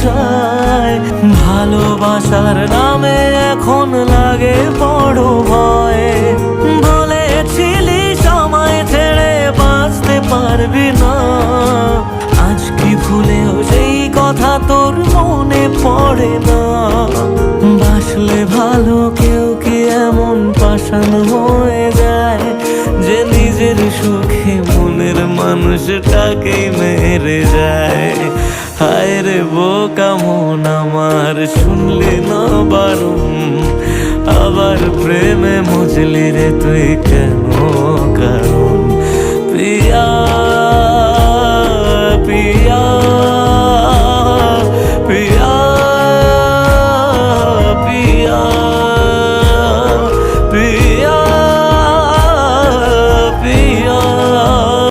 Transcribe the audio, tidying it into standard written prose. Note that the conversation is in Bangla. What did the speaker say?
যায়। ভালোবাসার নামে এখন লাগে বড় ভয়। বলেছিলি সময় ছেড়ে বাঁচতে পারবি না, আজ কি ভুলেও সেই কথা তোর মনে পড়ে না? বাসলে ভালো কেউ কি এমন পাষাণ হয়ে যায় যে নিজের সুখে মনের মানুষটাকেই মেরে যায়? হায় রে বোকা মন আমার, শুনলি না বারণ, আবার প্রেমে মজলি রে তুই কেন কারণ? প্রিয়া